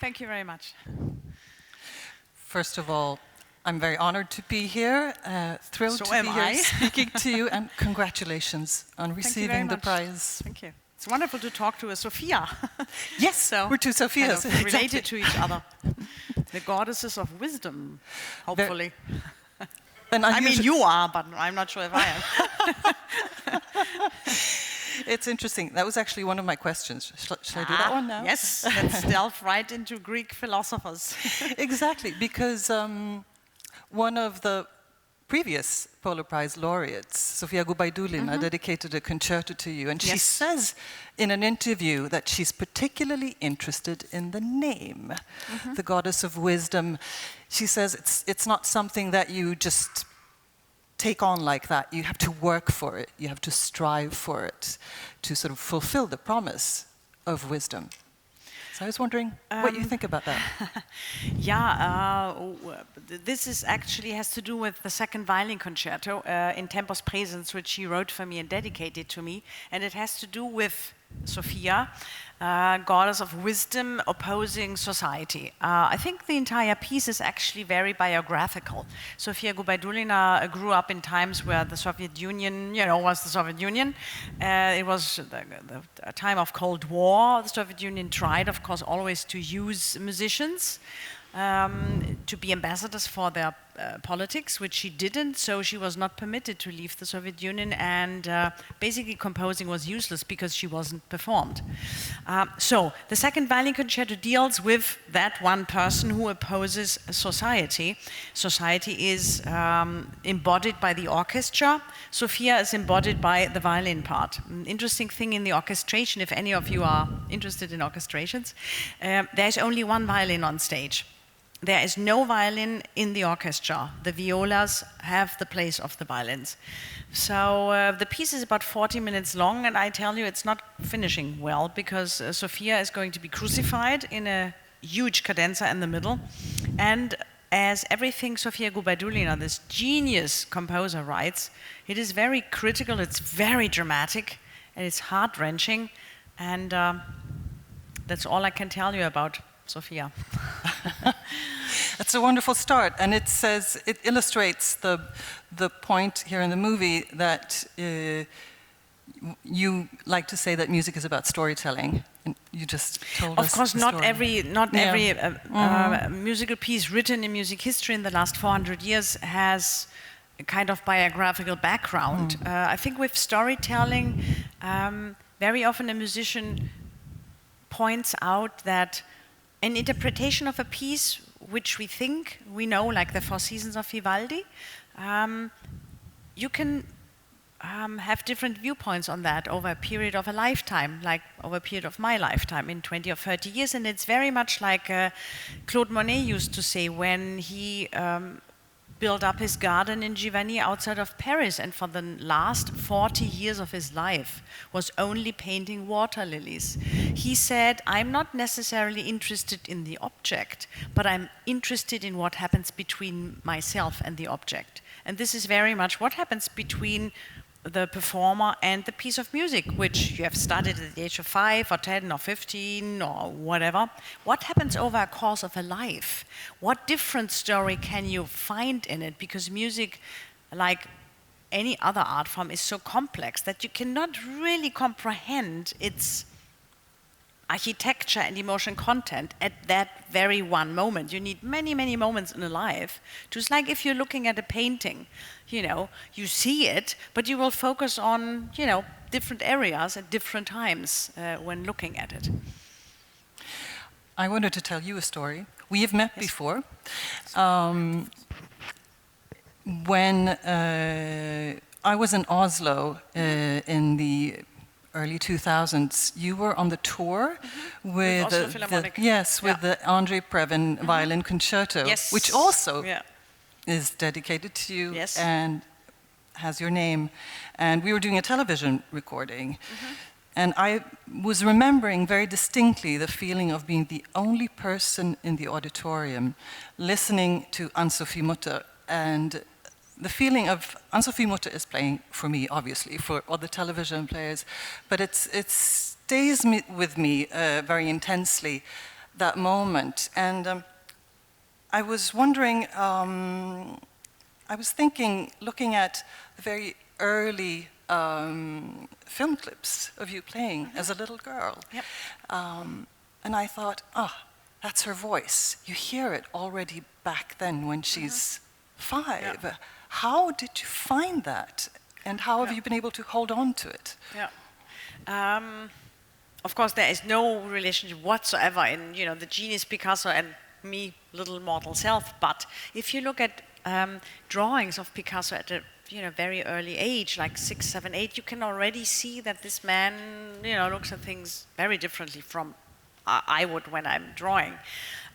Thank you very much. First of all, I'm very honored to be here, thrilled to be here speaking to you, and congratulations on receiving the prize. Thank you. It's wonderful to talk to a Sophia. Yes, so we're two Sophias. Kind of related to each other. The goddesses of wisdom, hopefully. I mean, you are, but I'm not sure if I am. It's interesting. That was actually one of my questions. Shall I do that one now? Yes, let's delve right into Greek philosophers. Exactly, because one of the previous Polar Prize laureates, Sofia Dueling, dedicated a concerto to you, and she says in an interview that she's particularly interested in the name, the goddess of wisdom. She says it's not something that you just take on like that. You have to work for it. You have to strive for it to sort of fulfill the promise of wisdom. So I was wondering what you think about that. This is actually has to do with the second violin concerto in Tempus Presens, which she wrote for me and dedicated to me, and it has to do with Sophia, goddess of wisdom opposing society. I think the entire piece is actually very biographical. Sophia Dueling grew up in times where the Soviet Union, was the Soviet Union. It was a time of Cold War. The Soviet Union tried, of course, always to use musicians to be ambassadors for their politics, which she didn't, so she was not permitted to leave the Soviet Union, and basically composing was useless because she wasn't performed. So the second violin concerto deals with that one person who opposes society. Society is embodied by the orchestra. Sophia is embodied by the violin part. An interesting thing in the orchestration, if any of you are interested in orchestrations, there's only one violin on stage. There is no violin in the orchestra. The violas have the place of the violins. So the piece is about 40 minutes long, and I tell you it's not finishing well because Sophia is going to be crucified in a huge cadenza in the middle. And as everything Sofia Dueling, this genius composer, writes, it is very critical, it's very dramatic, and it's heart-wrenching. And that's all I can tell you about Sophia. That's a wonderful start, and it says, it illustrates the point here in the movie that you like to say that music is about storytelling, and you just told us. Of course, not every musical piece written in music history in the last 400 years has a kind of biographical background. I think with storytelling, very often a musician points out that an interpretation of a piece which we think we know, like the Four Seasons of Vivaldi, you can have different viewpoints on that over a period of a lifetime, like over a period of my lifetime in 20 or 30 years. And it's very much like Claude Monet used to say when he built up his garden in Giverny outside of Paris, and for the last 40 years of his life was only painting water lilies. He said, I'm not necessarily interested in the object, but I'm interested in what happens between myself and the object. And this is very much what happens between the performer and the piece of music, which you have studied at the age of 5 or 10 or 15 or whatever. What happens over a course of a life? What different story can you find in it? Because music, like any other art form, is so complex that you cannot really comprehend its architecture and emotion content at that very one moment. You need many, many moments in a life. Just like if you're looking at a painting, you see it, but you will focus on, different areas at different times when looking at it. I wanted to tell you a story. We have met before. When I was in Oslo in the early 2000s, you were on the tour with the Andre Previn violin concerto, which also is dedicated to you and has your name. And we were doing a television recording. And I was remembering very distinctly the feeling of being the only person in the auditorium listening to AnneSophie Mutter. And the feeling of AnneSophie Mutter is playing for me, obviously, for other television players, but it stays with me very intensely. that moment. And I was wondering, I was thinking, looking at the very early film clips of you playing as a little girl. Yep. And I thought, that's her voice. You hear it already back then when she's 5. Yeah. How did you find that? And how have you been able to hold on to it? Yeah. Of course, there is no relationship whatsoever in the genius Picasso and me, little mortal self. But if you look at drawings of Picasso at a very early age, like 6, 7, 8, you can already see that this man looks at things very differently from I would when I'm drawing.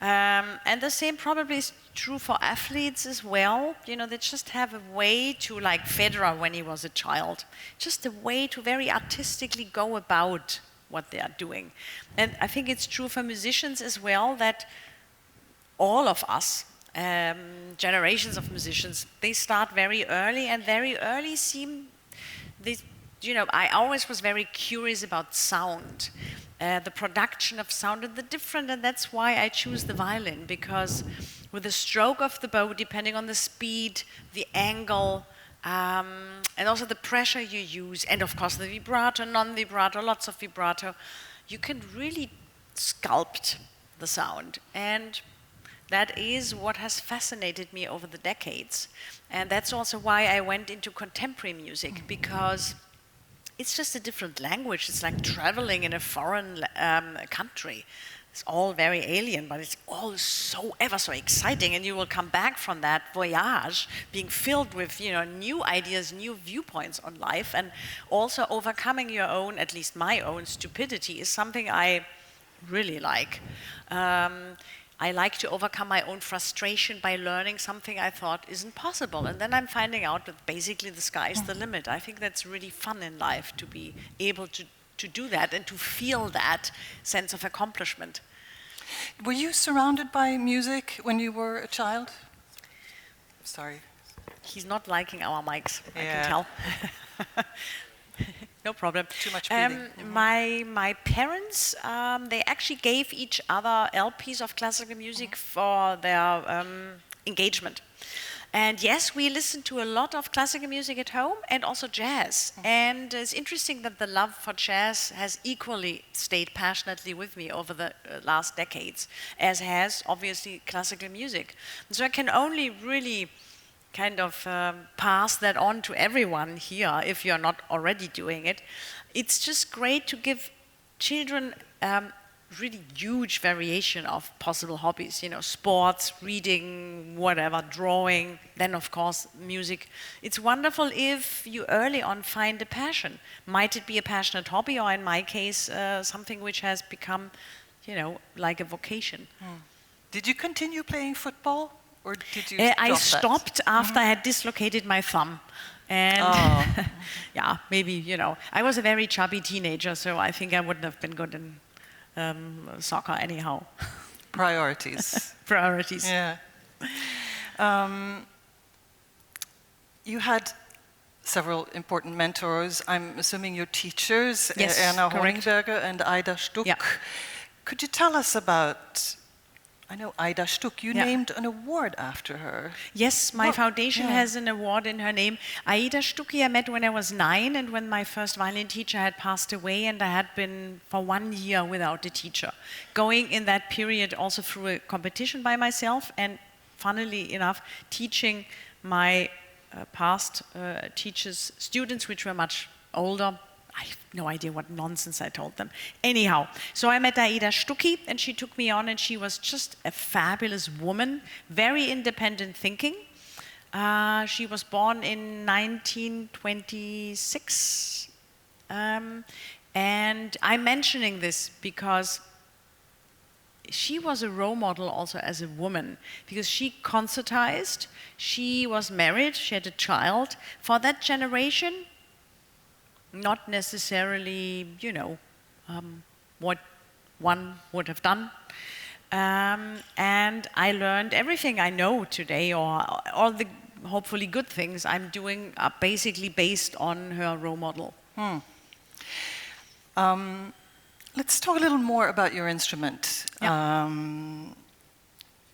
And the same probably is true for athletes as well. They just have a way to, like Federer when he was a child, just a way to very artistically go about what they are doing. And I think it's true for musicians as well, that all of us, generations of musicians, they start very early, and very early I always was very curious about sound. The production of sound and the different, and that's why I choose the violin, because with the stroke of the bow, depending on the speed, the angle, and also the pressure you use, and of course the vibrato, non-vibrato, lots of vibrato, you can really sculpt the sound. And that is what has fascinated me over the decades. And that's also why I went into contemporary music, because it's just a different language. It's like traveling in a foreign country. It's all very alien, but it's all so ever so exciting. And you will come back from that voyage being filled with new ideas, new viewpoints on life, and also overcoming your own, at least my own, stupidity is something I really like. I like to overcome my own frustration by learning something I thought isn't possible. And then I'm finding out that basically the sky is the limit. I think that's really fun in life, to be able to do that and to feel that sense of accomplishment. Were you surrounded by music when you were a child? Sorry. He's not liking our mics, I can tell. No problem. Too much breathing. My parents, they actually gave each other LPs of classical music for their engagement. And yes, we listened to a lot of classical music at home, and also jazz. And it's interesting that the love for jazz has equally stayed passionately with me over the last decades, as has obviously classical music. And so I can only really kind of pass that on to everyone here, if you're not already doing it. It's just great to give children really huge variation of possible hobbies, sports, reading, whatever, drawing, then of course music. It's wonderful if you early on find a passion. Might it be a passionate hobby, or in my case, something which has become, like a vocation. Did you continue playing football? Or did you I stopped after I had dislocated my thumb. And yeah, maybe, I was a very chubby teenager, so I think I wouldn't have been good in soccer anyhow. Priorities. Priorities. Yeah. You had several important mentors. I'm assuming your teachers, yes, Erna correct. Honingberger and Ida Stuck. Yeah. Could you tell us about... I know Ida Stuck, you named an award after her. Yes, my foundation has an award in her name. Aida Stucki I met when I was 9, and when my first violin teacher had passed away, and I had been for 1 year without a teacher. Going in that period also through a competition by myself, and funnily enough, teaching my past teachers, students which were much older. I have no idea what nonsense I told them. Anyhow, so I met Aida Stucki, and she took me on, and she was just a fabulous woman, very independent thinking. She was born in 1926. And I'm mentioning this because she was a role model also as a woman, because she concertized, she was married, she had a child. For that generation, not necessarily, what one would have done. And I learned everything I know today, or all the hopefully good things I'm doing are basically based on her role model. Let's talk a little more about your instrument. Yeah.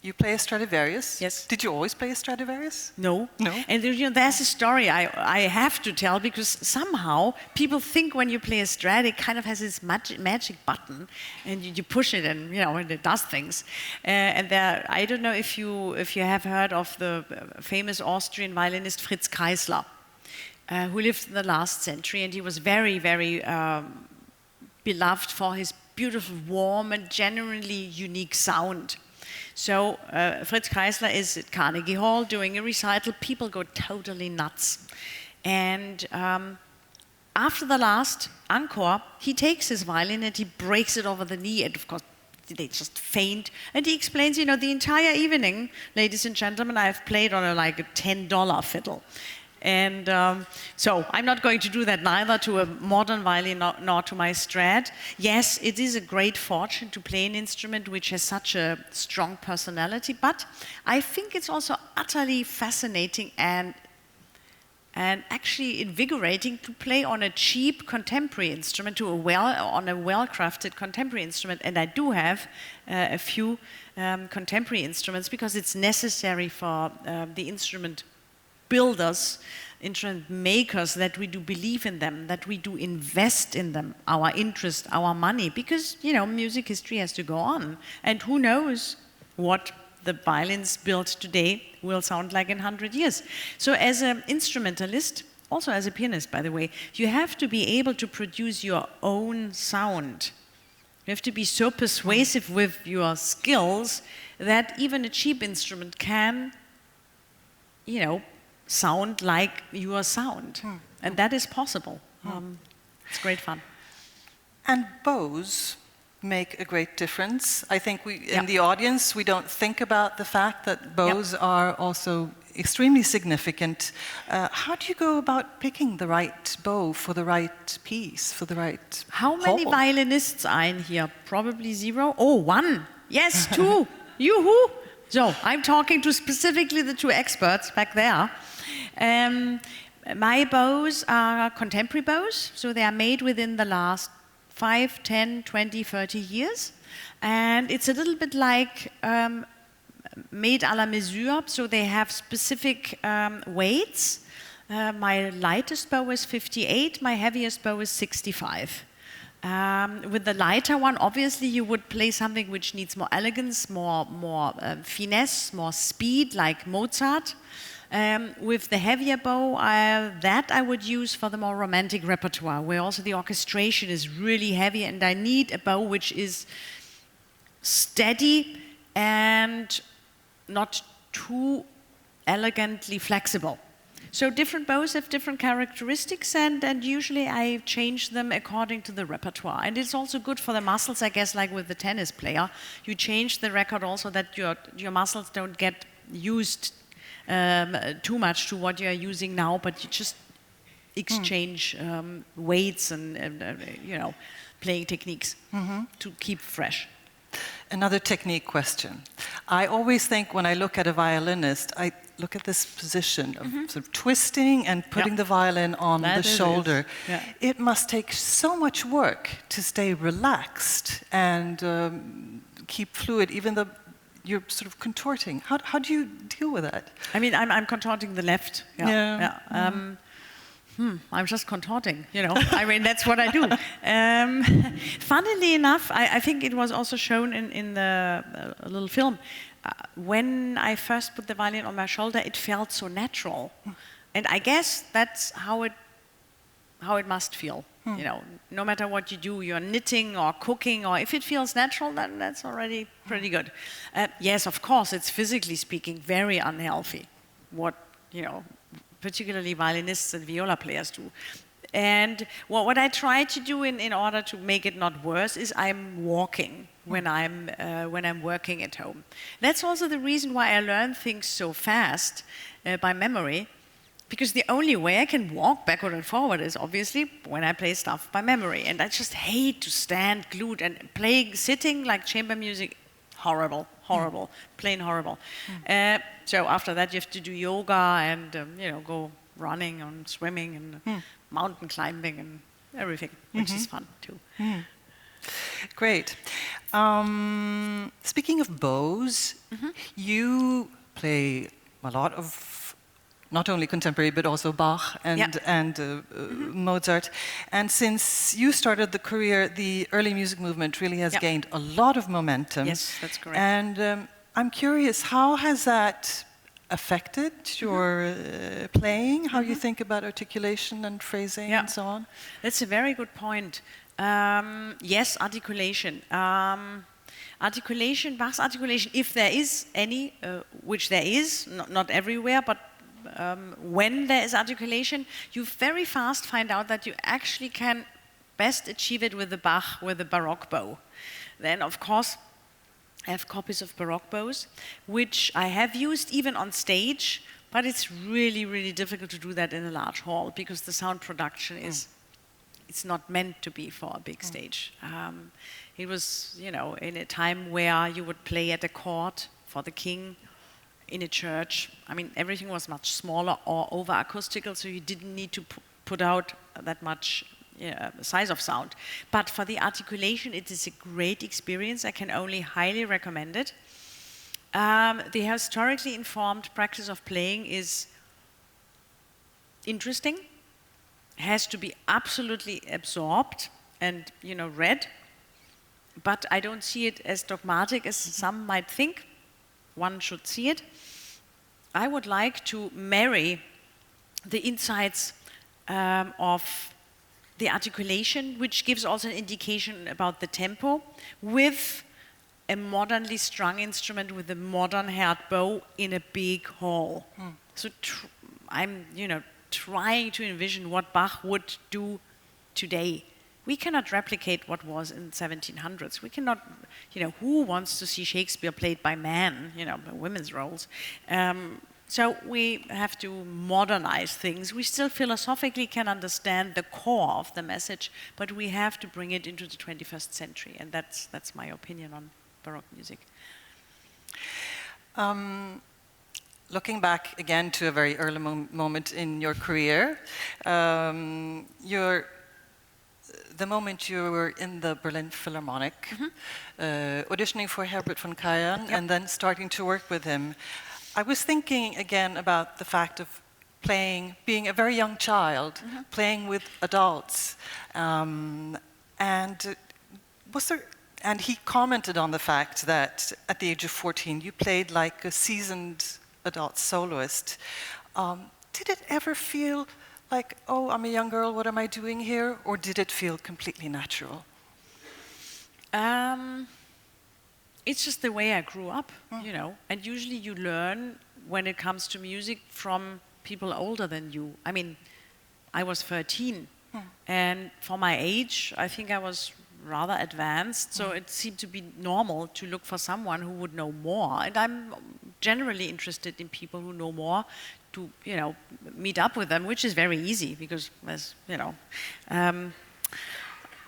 You play a Stradivarius. Yes. Did you always play a Stradivarius? No. No. And there's a story I have to tell, because somehow people think when you play a Strad, it kind of has this magic button, and you push it, and and it does things. And I don't know if you have heard of the famous Austrian violinist Fritz Kreisler, who lived in the last century, and he was very, very beloved for his beautiful, warm, and genuinely unique sound. So Fritz Kreisler is at Carnegie Hall doing a recital. People go totally nuts. And after the last encore, he takes his violin and he breaks it over the knee. And of course, they just faint. And he explains, the entire evening, ladies and gentlemen, I've played on a $10 fiddle. And so I'm not going to do that neither to a modern violin nor to my Strad. Yes, it is a great fortune to play an instrument which has such a strong personality, but I think it's also utterly fascinating and actually invigorating to play on a cheap contemporary instrument, on a well-crafted contemporary instrument. And I do have a few contemporary instruments, because it's necessary for the instrument builders, instrument makers, that we do believe in them, that we do invest in them, our interest, our money, because, music history has to go on. And who knows what the violins built today will sound like in 100 years. So as an instrumentalist, also as a pianist, by the way, you have to be able to produce your own sound. You have to be so persuasive with your skills that even a cheap instrument can, sound like your sound. And that is possible. It's great fun. And bows make a great difference. I think in the audience, we don't think about the fact that bows are also extremely significant. How do you go about picking the right bow for the right piece, for the right How many violinists are in here? Probably 0? Oh, 1. Yes, 2. Yoo-hoo! So, I'm talking to specifically the 2 experts back there. My bows are contemporary bows, so they are made within the last 5, 10, 20, 30 years. And it's a little bit like made à la mesure, so they have specific weights. My lightest bow is 58, my heaviest bow is 65. With the lighter one, obviously you would play something which needs more elegance, more finesse, more speed, like Mozart. With the heavier bow, that I would use for the more romantic repertoire, where also the orchestration is really heavy, and I need a bow which is steady and not too elegantly flexible. So different bows have different characteristics, and usually I change them according to the repertoire. And it's also good for the muscles, I guess, like with the tennis player. You change the record also that your muscles don't get used too much to what you're using now, but you just exchange weights and playing techniques to keep fresh. Another technique question. I always think when I look at a violinist, I look at this position of sort of twisting and putting the violin on the shoulder. Yeah. It must take so much work to stay relaxed and keep fluid, even though you're sort of contorting. How do you deal with that? I mean, I'm contorting the left. I'm just contorting, I mean, that's what I do. Funnily enough, I think it was also shown in the little film. When I first put the violin on my shoulder, it felt so natural. And I guess that's how it must feel. No matter what you do, you're knitting or cooking, or if it feels natural, then that's already pretty good. Yes, of course, it's physically speaking very unhealthy, what, particularly violinists and viola players do. And what I try to do in order to make it not worse is I'm walking when I'm working at home. That's also the reason why I learn things so fast by memory, because the only way I can walk backward and forward is obviously when I play stuff by memory. And I just hate to stand glued and sitting like chamber music. Horrible, plain horrible. So after that, you have to do yoga and go running and swimming and mountain climbing and everything, which is fun too. Great. Speaking of bows, you play a lot of not only contemporary but also Bach and Mozart. And since you started the career, the early music movement really has gained a lot of momentum. Yes, that's correct. And I'm curious, how has that affected your playing? How you think about articulation and phrasing and so on? That's a very good point. Yes, articulation. Articulation, Bach's articulation, if there is any, which there is, not everywhere, but when there is articulation, you very fast find out that you actually can best achieve it with the Bach, with the Baroque bow. Then, of course, I have copies of Baroque bows, which I have used even on stage, but it's really, really difficult to do that in a large hall because the sound production is, it's not meant to be for a big stage. It was, you know, in a time where you would play at a court for the king, in a church. I mean, everything was much smaller or over acoustical, so you didn't need to put out that much size of sound. But for the articulation, it is a great experience. I can only highly recommend it. The historically informed practice of playing is interesting, has to be absolutely absorbed and, you know, read. But I don't see it as dogmatic as some might think. One should see it. I would like to marry the insights of the articulation, which gives also an indication about the tempo, with a modernly strung instrument with a modern haired bow in a big hall. So I'm, you know, trying to envision what Bach would do today. We cannot replicate what was in the 1700s. We cannot, you know, who wants to see Shakespeare played by men, you know, women's roles? So we have to modernize things. We still philosophically can understand the core of the message, but we have to bring it into the 21st century, and that's my opinion on Baroque music. Looking back again to a very early moment in your career, the moment you were in the Berlin Philharmonic, auditioning for Herbert von Karajan, and then starting to work with him, I was thinking again about the fact of being a very young child, playing with adults, and he commented on the fact that at the age of 14 you played like a seasoned adult soloist. Did it ever feel like, oh, I'm a young girl, what am I doing here? Or did it feel completely natural? It's just the way I grew up, you know. And usually you learn when it comes to music from people older than you. I mean, I was 13. And for my age, I think I was rather advanced. So it seemed to be normal to look for someone who would know more. And I'm generally interested in people who know more, to, you know, meet up with them, which is very easy because, as you know,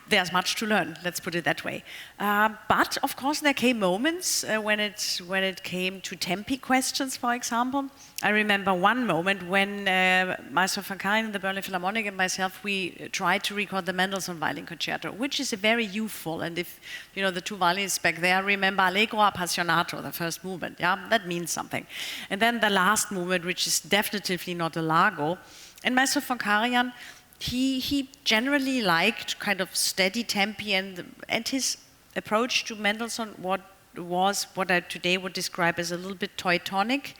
there's much to learn, let's put it that way. But of course there came moments when it came to tempi questions, for example. I remember one moment when Maestro von Karajan, the Berlin Philharmonic, and myself, we tried to record the Mendelssohn Violin Concerto, which is a very youthful, and if you know the two violinists back there, remember Allegro Appassionato, the first movement, yeah, that means something. And then the last movement, which is definitively not a largo, and Maestro von Karajan, he generally liked kind of steady tempi, and his approach to Mendelssohn was what I today would describe as a little bit Teutonic,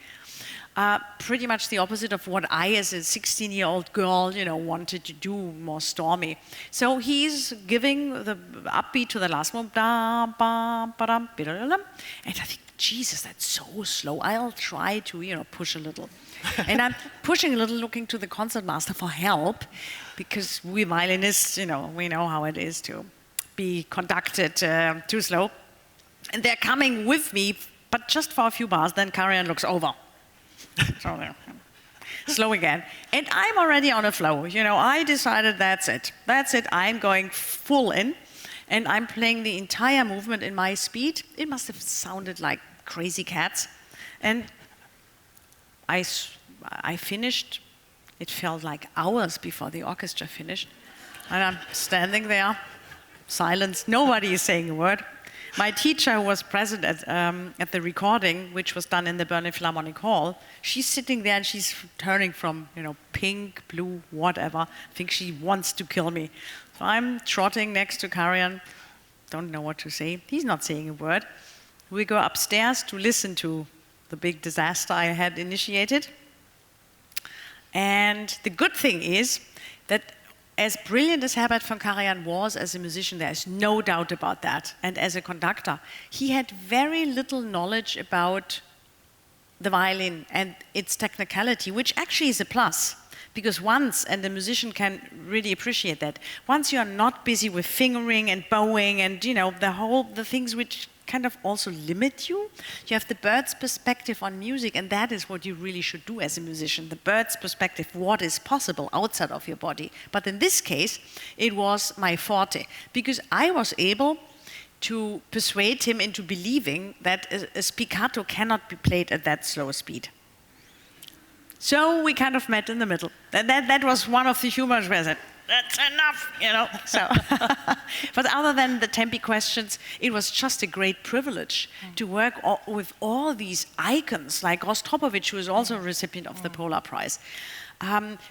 pretty much the opposite of what I, as a 16-year-old girl, you know, wanted to do, more stormy. So he's giving the upbeat to the last one, and I think, Jesus, that's so slow. I'll try to, you know, push a little. And I'm pushing a little, looking to the concertmaster for help, because we violinists, you know, we know how it is to be conducted too slow. And they're coming with me, but just for a few bars, then Karajan looks over. So there, slow again. And I'm already on a flow. You know, I decided that's it. That's it, I'm going full in. And I'm playing the entire movement in my speed. It must have sounded like crazy cats. And I finished. It felt like hours before the orchestra finished. And I'm standing there silence. Nobody is saying a word. My teacher, who was present at the recording, which was done in the Berlin Philharmonic Hall, she's sitting there and she's turning from, pink, blue, whatever. I think she wants to kill me. So I'm trotting next to Karajan, don't know what to say. He's not saying a word. We go upstairs to listen to the big disaster I had initiated. And the good thing is that as brilliant as Herbert von Karajan was as a musician, there is no doubt about that. And as a conductor, he had very little knowledge about the violin and its technicality, which actually is a plus. Because once, and the musician can really appreciate that, once you are not busy with fingering and bowing and, the things which kind of also limit you. You have the bird's perspective on music, and that is what you really should do as a musician. The bird's perspective, what is possible outside of your body. But in this case, it was my forte, because I was able to persuade him into believing that a spiccato cannot be played at that slow speed. So we kind of met in the middle. That was one of the humors where I said, that's enough, So, but other than the tempi questions, it was just a great privilege to work with all these icons, like Rostropovich, who is also a recipient of the Polar Prize.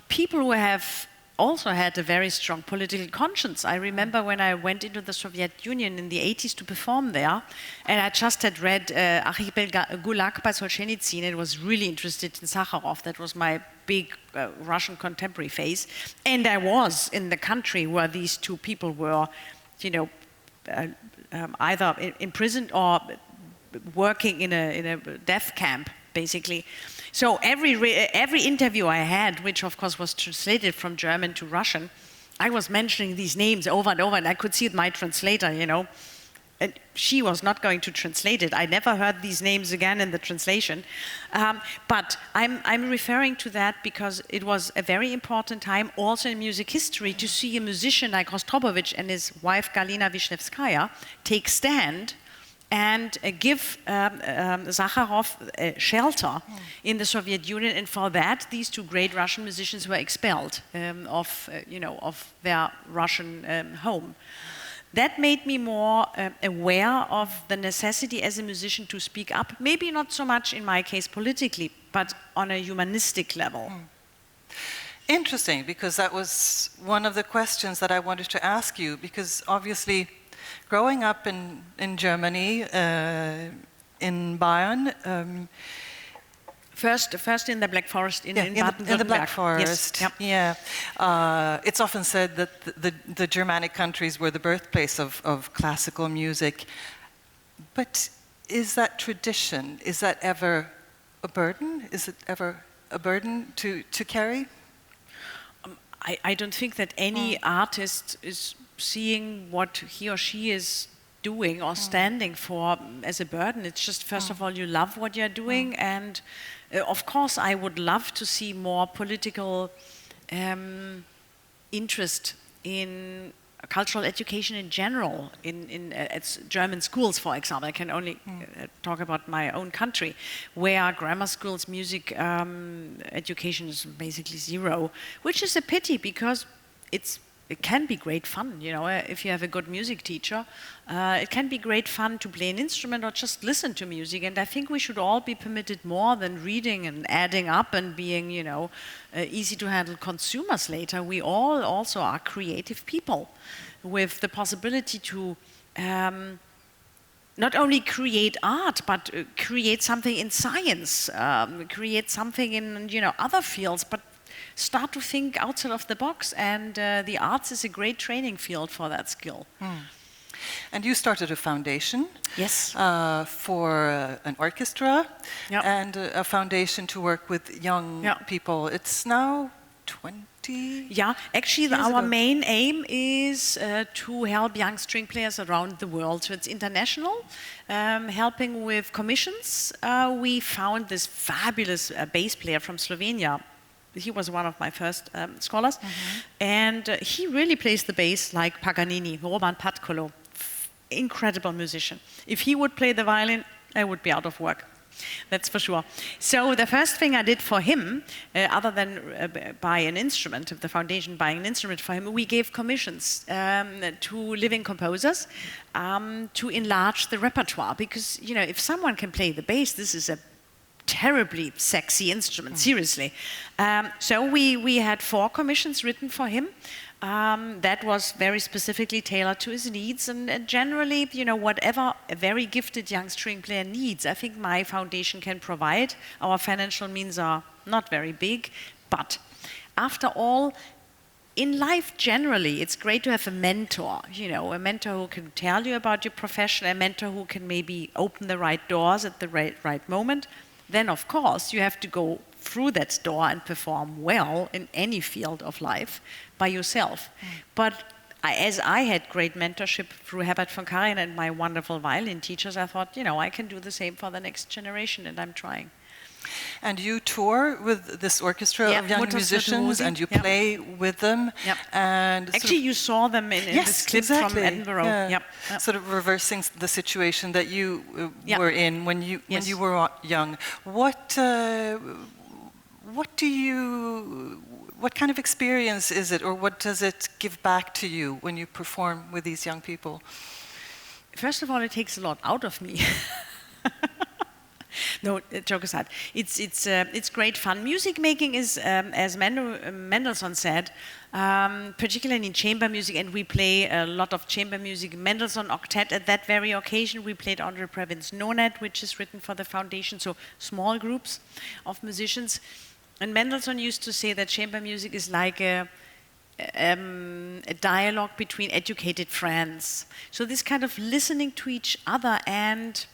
People who have also had a very strong political conscience. I remember when I went into the Soviet Union in the 80s to perform there, and I just had read Archipel Gulag by Solzhenitsyn and was really interested in Sakharov. That was my big Russian contemporary phase. And I was in the country where these two people were, either imprisoned or working in a death camp, basically. So every interview I had, which of course was translated from German to Russian, I was mentioning these names over and over, and I could see my translator, and she was not going to translate it. I never heard these names again in the translation. But I'm referring to that because it was a very important time also in music history to see a musician like Rostropovich and his wife Galina Wisniewskaja take stand and give Sakharov shelter in the Soviet Union, and for that, these two great Russian musicians were expelled of their Russian home. That made me more aware of the necessity as a musician to speak up, maybe not so much in my case politically, but on a humanistic level. Interesting, because that was one of the questions that I wanted to ask you, because obviously growing up in Germany, in Bayern. First in the Black Forest in Baden-Württemberg. In the Black Forest, yes. Yeah. It's often said that the Germanic countries were the birthplace of classical music. But is that tradition, is that ever a burden? Is it ever a burden to carry? I don't think that any artist is seeing what he or she is doing or standing for as a burden. It's just, first of all, you love what you're doing, and of course I would love to see more political interest in cultural education in general, at German schools, for example. I can only talk about my own country, where grammar schools, music education is basically zero, which is a pity because it can be great fun, if you have a good music teacher. It can be great fun to play an instrument or just listen to music, and I think we should all be permitted more than reading and adding up and being, easy to handle consumers later. We all also are creative people with the possibility to not only create art, but create something in science, create something in, other fields, but start to think outside of the box, and the arts is a great training field for that skill. And you started a foundation. Yes. For an orchestra, yep. And a foundation to work with young people. It's now 20 Yeah, actually our main aim is to help young string players around the world. So it's international, helping with commissions. We found this fabulous bass player from Slovenia. He was one of my first scholars, and he really plays the bass like Paganini, Roman Patkolo, incredible musician. If he would play the violin, I would be out of work. That's for sure. So the first thing I did for him, other than buy an instrument, the foundation buying an instrument for him, we gave commissions to living composers to enlarge the repertoire. Because, you know, if someone can play the bass, this is a terribly sexy instrument, seriously. So we had 4 commissions written for him. That was very specifically tailored to his needs, and generally, you know, whatever a very gifted young string player needs, I think my foundation can provide. Our financial means are not very big, but after all, in life generally, it's great to have a mentor, you know, a mentor who can tell you about your profession, a mentor who can maybe open the right doors at the right moment. Then, of course, you have to go through that door and perform well in any field of life by yourself. But as I had great mentorship through Herbert von Karajan and my wonderful violin teachers, I thought, you know, I can do the same for the next generation, and I'm trying. And you tour with this orchestra of young musicians, and you play with them. And actually, you saw them in this clip from Edinburgh. Sort of reversing the situation that you were in when you were young. What kind of experience is it, or what does it give back to you when you perform with these young people? First of all, it takes a lot out of me. No, joke aside. It's great fun. Music making is, as Mendelssohn said, particularly in chamber music, and we play a lot of chamber music. Mendelssohn Octet. At that very occasion, we played Andre Previn's Nonet, which is written for the foundation, so small groups of musicians. And Mendelssohn used to say that chamber music is like a dialogue between educated friends. So this kind of listening to each other and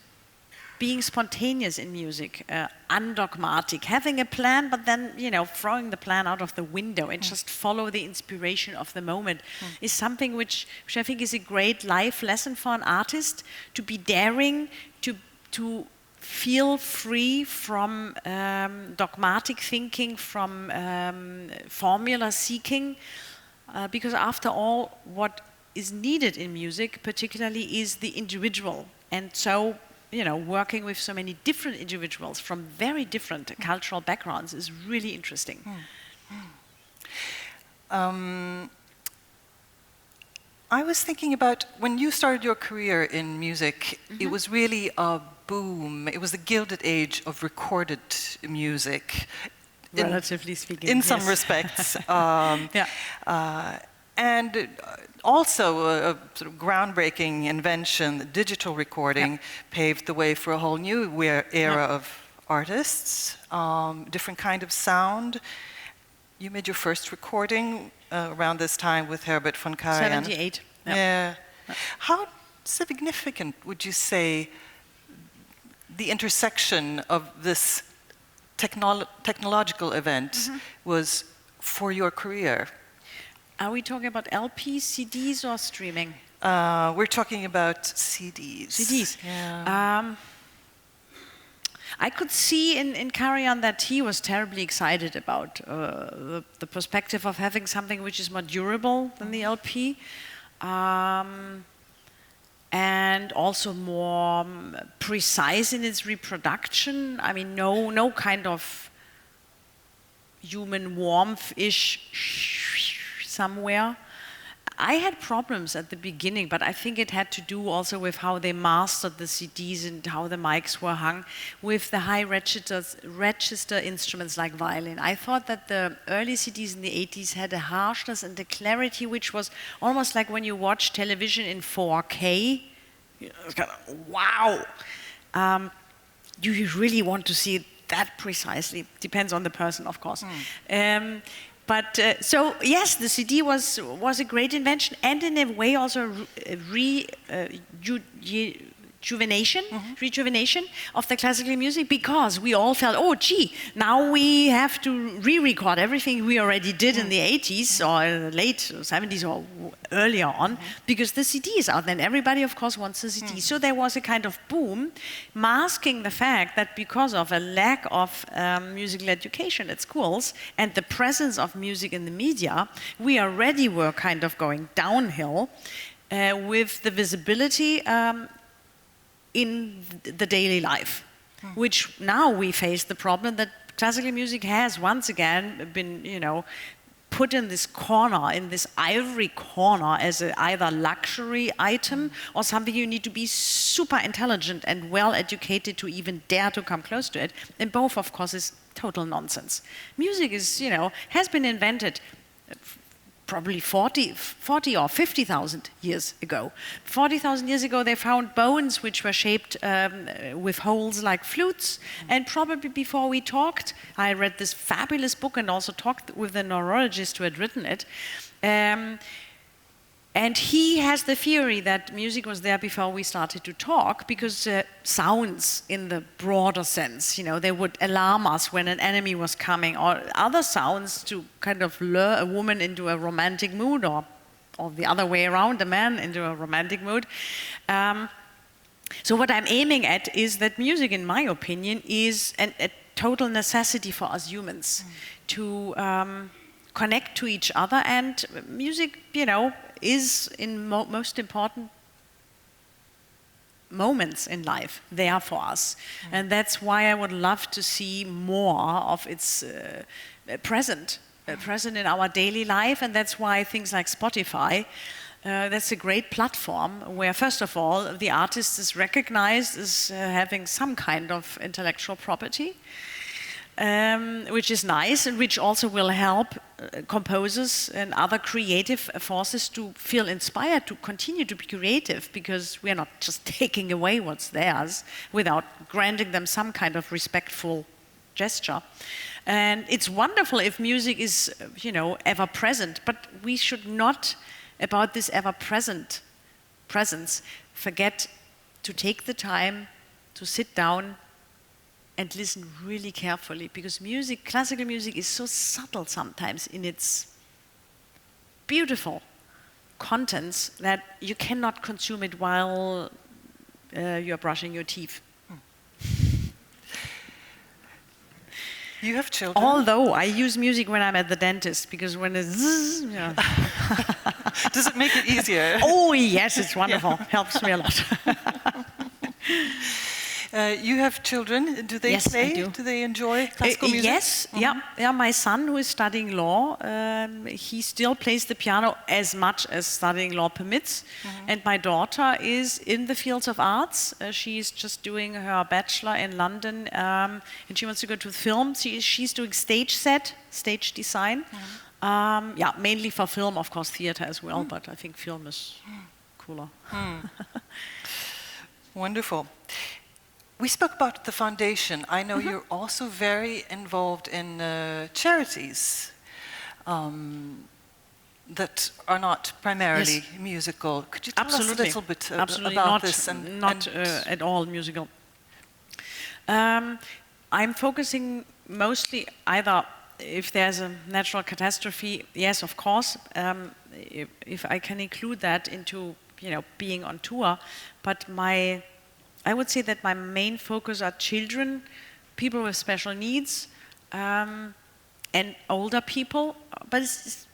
being spontaneous in music, undogmatic, having a plan, but then, you know, throwing the plan out of the window and just follow the inspiration of the moment is something which I think is a great life lesson for an artist, to be daring, to feel free from dogmatic thinking, from formula seeking, because after all, what is needed in music particularly is the individual. And so, you know, working with so many different individuals from very different cultural backgrounds is really interesting. I was thinking about when you started your career in music, it was really a boom. It was the gilded age of recorded music. Relatively speaking. In some respects. And also a sort of groundbreaking invention, digital recording, paved the way for a whole new era of artists, different kind of sound. You made your first recording around this time with Herbert von Karajan. 78. How significant would you say the intersection of this technological event was for your career? Are we talking about LPs, CDs, or streaming? We're talking about CDs. CDs. Yeah. I could see in Karajan that he was terribly excited about the perspective of having something which is more durable than the LP, and also more precise in its reproduction. I mean, no kind of human warmth-ish somewhere. I had problems at the beginning, but I think it had to do also with how they mastered the CDs and how the mics were hung with the high register instruments like violin. I thought that the early CDs in the 80s had a harshness and a clarity which was almost like when you watch television in 4K. It's kind of, wow! Do you really want to see it that precisely? Depends on the person, of course. But so yes, the CD was a great invention, and in a way also a rejuvenation of the classical music, because we all felt, oh gee, now we have to re-record everything we already did in the 80s or late 70s or earlier on, because the CD is out, and everybody of course wants the CD. So there was a kind of boom, masking the fact that because of a lack of musical education at schools and the presence of music in the media, we already were kind of going downhill with the visibility in the daily life. which now we face the problem that classical music has once again been, put in this corner, in this ivory corner, as either luxury item or something you need to be super intelligent and well educated to even dare to come close to it. And both, of course, is total nonsense. Music is, has been invented probably 40 or 50,000 years ago. 40,000 years ago, they found bones which were shaped with holes like flutes. And probably before we talked, I read this fabulous book and also talked with the neurologist who had written it. And he has the theory that music was there before we started to talk, because sounds in the broader sense, they would alarm us when an enemy was coming, or other sounds to kind of lure a woman into a romantic mood, or the other way around, a man into a romantic mood. So what I'm aiming at is that music, in my opinion, is a total necessity for us humans to connect to each other, and music, is in most important moments in life there for us. And that's why I would love to see more of its present in our daily life. And that's why things like Spotify, that's a great platform where, first of all, the artist is recognized as having some kind of intellectual property, which is nice, and which also will help composers and other creative forces to feel inspired to continue to be creative, because we are not just taking away what's theirs without granting them some kind of respectful gesture. And it's wonderful if music is, ever present, but we should not, about this ever present presence, forget to take the time to sit down and listen really carefully, because classical music is so subtle sometimes in its beautiful contents that you cannot consume it while you're brushing your teeth. You have children? Although I use music when I'm at the dentist, because when it's Does it make it easier? Oh yes, it's wonderful. Yeah. Helps me a lot. You have children. Do they yes, play? I do. Do they enjoy classical music? Yes, yeah. My son, who is studying law, he still plays the piano as much as studying law permits. And my daughter is in the fields of arts. She's just doing her bachelor in London, and she wants to go to film. She's doing stage design. Mainly for film, of course, theater as well, but I think film is cooler. Wonderful. We spoke about the foundation. I know you're also very involved in charities that are not primarily musical. Could you tell us a little bit about this? Not at all musical. I'm focusing mostly either, if there's a natural catastrophe, yes, of course, if I can include that into being on tour, but I would say that my main focus are children, people with special needs, and older people, but it's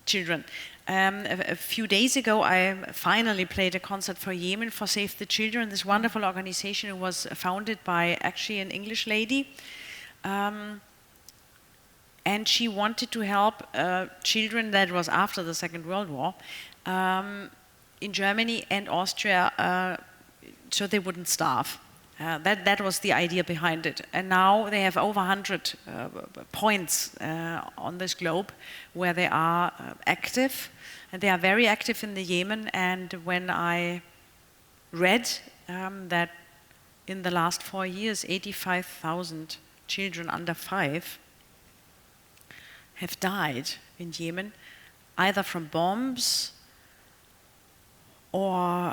children. A few days ago, I finally played a concert for Yemen, for Save the Children, this wonderful organization who was founded by actually an English lady. And she wanted to help children, that was after the Second World War, in Germany and Austria, so they wouldn't starve. That was the idea behind it. And now they have over 100 points on this globe where they are active. And they are very active in the Yemen. And when I read that in the last 4 years, 85,000 children under 5 have died in Yemen, either from bombs or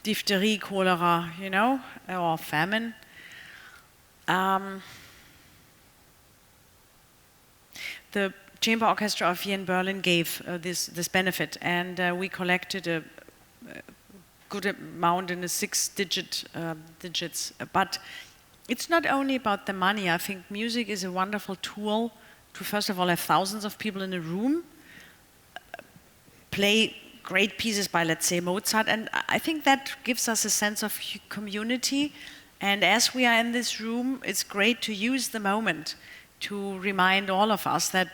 diphtheria, cholera, or famine. The Chamber Orchestra of Vienna Berlin gave this benefit, and we collected a good amount in the 6 digits. But it's not only about the money. I think music is a wonderful tool to, first of all, have thousands of people in a room, play great pieces by, let's say, Mozart, and I think that gives us a sense of community And as we are in this room, it's great to use the moment to remind all of us that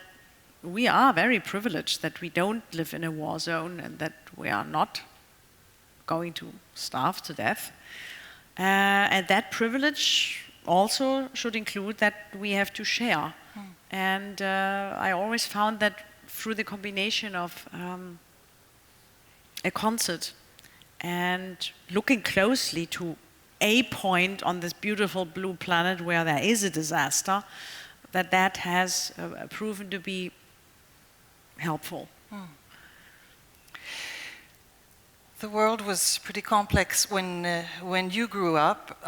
we are very privileged, that we don't live in a war zone and that we are not going to starve to death. And that privilege also should include that we have to share. And I always found that through the combination of a concert and looking closely to a point on this beautiful blue planet where there is a disaster, that has proven to be helpful. The world was pretty complex when you grew up.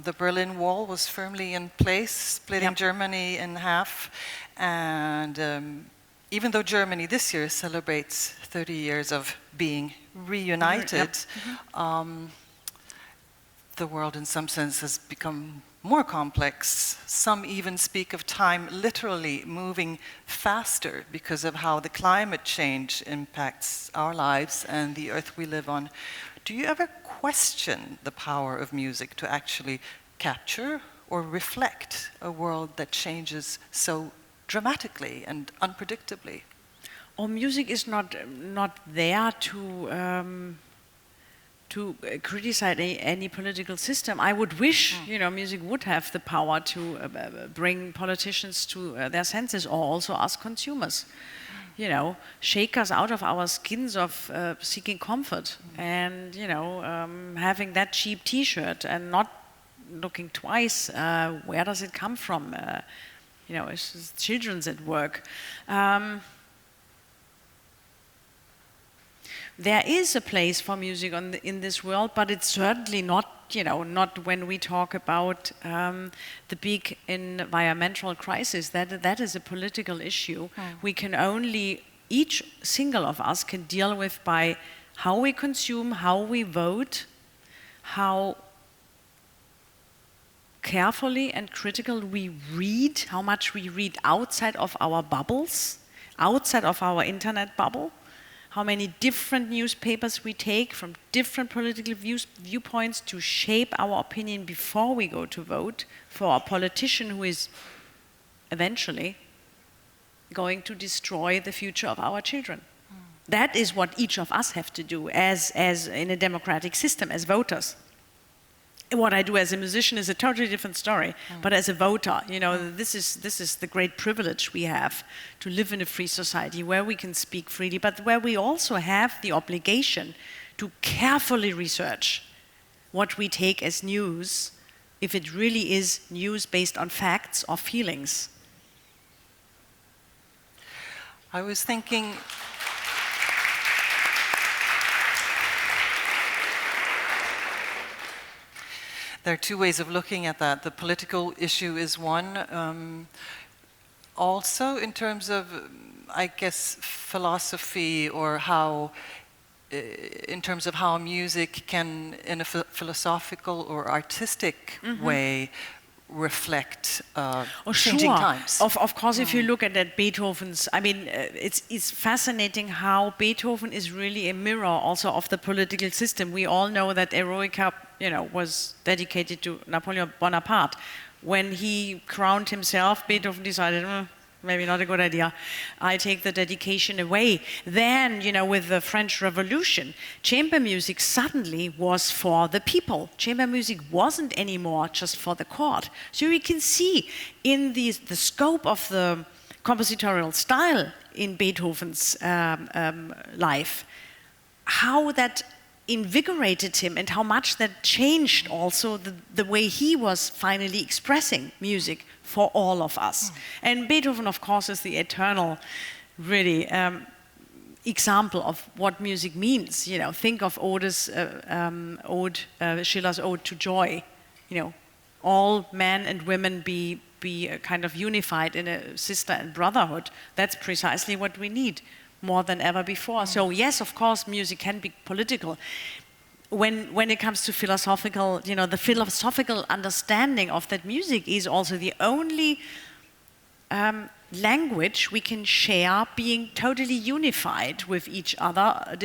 The Berlin Wall was firmly in place, splitting Germany in half. And even though Germany this year celebrates 30 years of being reunited, the world in some sense has become more complex. Some even speak of time literally moving faster because of how the climate change impacts our lives and the earth we live on. Do you ever question the power of music to actually capture or reflect a world that changes so dramatically and unpredictably? Or music is not there to criticize any political system. I would wish, music would have the power to bring politicians to their senses, or also us consumers. Shake us out of our skins of seeking comfort and, having that cheap T-shirt and not looking twice, where does it come from? It's children's at work. There is a place for music in this world, but it's certainly not, not when we talk about the big environmental crisis. That is a political issue. We can only, each single of us can deal with by how we consume, how we vote, how carefully and critical we read, how much we read outside of our bubbles, outside of our internet bubble. How many different newspapers we take from different political viewpoints to shape our opinion before we go to vote for a politician who is eventually going to destroy the future of our children. That is what each of us have to do as in a democratic system, as voters. What I do as a musician is a totally different story. But as a voter, this is the great privilege we have to live in a free society where we can speak freely, but where we also have the obligation to carefully research what we take as news, if it really is news based on facts or feelings. I was thinking, there are two ways of looking at that. The political issue is one. Also, in terms of, I guess, philosophy, or how, in terms of how music can, in a philosophical or artistic way, reflect changing times. Of course, if you look at Beethoven's, it's fascinating how Beethoven is really a mirror also of the political system. We all know that Eroica, was dedicated to Napoleon Bonaparte. When he crowned himself, Beethoven decided, maybe not a good idea. I take the dedication away. Then, with the French Revolution, chamber music suddenly was for the people. Chamber music wasn't anymore just for the court. So we can see in the scope of the compositorial style in Beethoven's life, how that invigorated him and how much that changed also the way he was finally expressing music for all of us. And Beethoven, of course, is the eternal, really, example of what music means. Think of Schiller's Ode to Joy. All men and women be kind of unified in a sister and brotherhood. That's precisely what we need more than ever before. So yes, of course, music can be political. When it comes to philosophical, the philosophical understanding of that music is also the only language we can share, being totally unified with each other,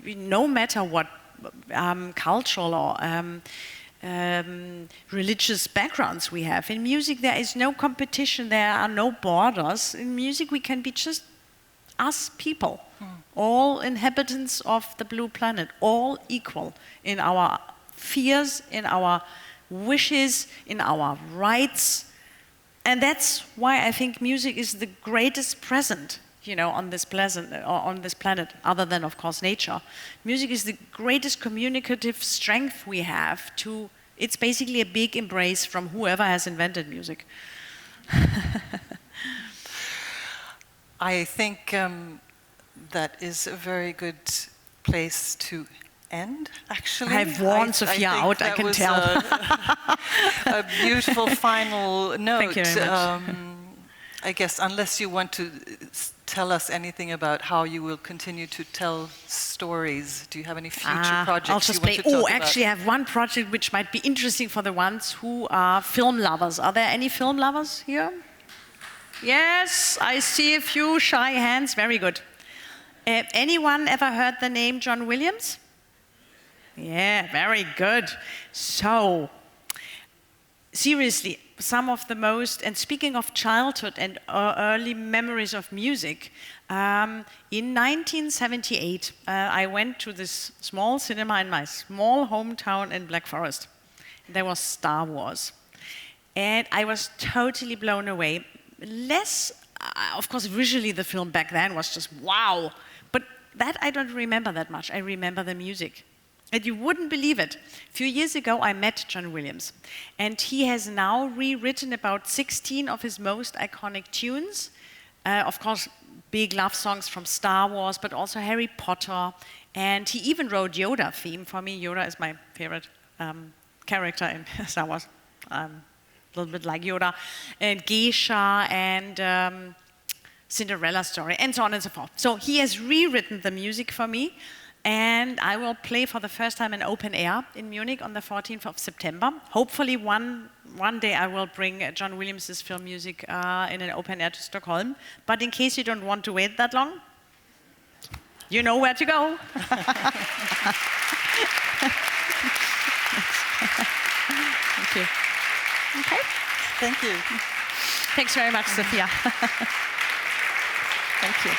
no matter what cultural or religious backgrounds we have. In music, there is no competition, there are no borders. In music, we can be just us people, all inhabitants of the blue planet, all equal in our fears, in our wishes, in our rights. And that's why I think music is the greatest present, you know, on this planet, other than, of course, nature. Music is the greatest communicative strength we have to, it's basically a big embrace from whoever has invented music. I think that is a very good place to end, actually. I've worn Sophia out, I can tell. A beautiful final note. Thank you very much. I guess, unless you want to tell us anything about how you will continue to tell stories. Do you have any future projects I'll just you want to talk about? Actually, I have one project which might be interesting for the ones who are film lovers. Are there any film lovers here? Yes, I see a few shy hands. Very good. Anyone ever heard the name John Williams? Yeah, very good. So, seriously, some of the most, and speaking of childhood and early memories of music, in 1978, I went to this small cinema in my small hometown in Black Forest. There was Star Wars. And I was totally blown away. Of course, visually the film back then was just wow. But that I don't remember that much. I remember the music. And you wouldn't believe it. A few years ago, I met John Williams. And he has now rewritten about 16 of his most iconic tunes. Of course, big love songs from Star Wars, but also Harry Potter. And he even wrote Yoda theme for me. Yoda is my favorite character in Star Wars. A little bit like Yoda. And Geisha and Cinderella story, and so on and so forth. So he has rewritten the music for me. And I will play for the first time in open air in Munich on the 14th of September. Hopefully one day I will bring John Williams' film music in an open air to Stockholm. But in case you don't want to wait that long, you know where to go. Thank you. Okay. Thank you. Thanks very much, Sophia. Thank you.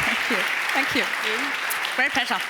Thank you. Thank you. Great pleasure.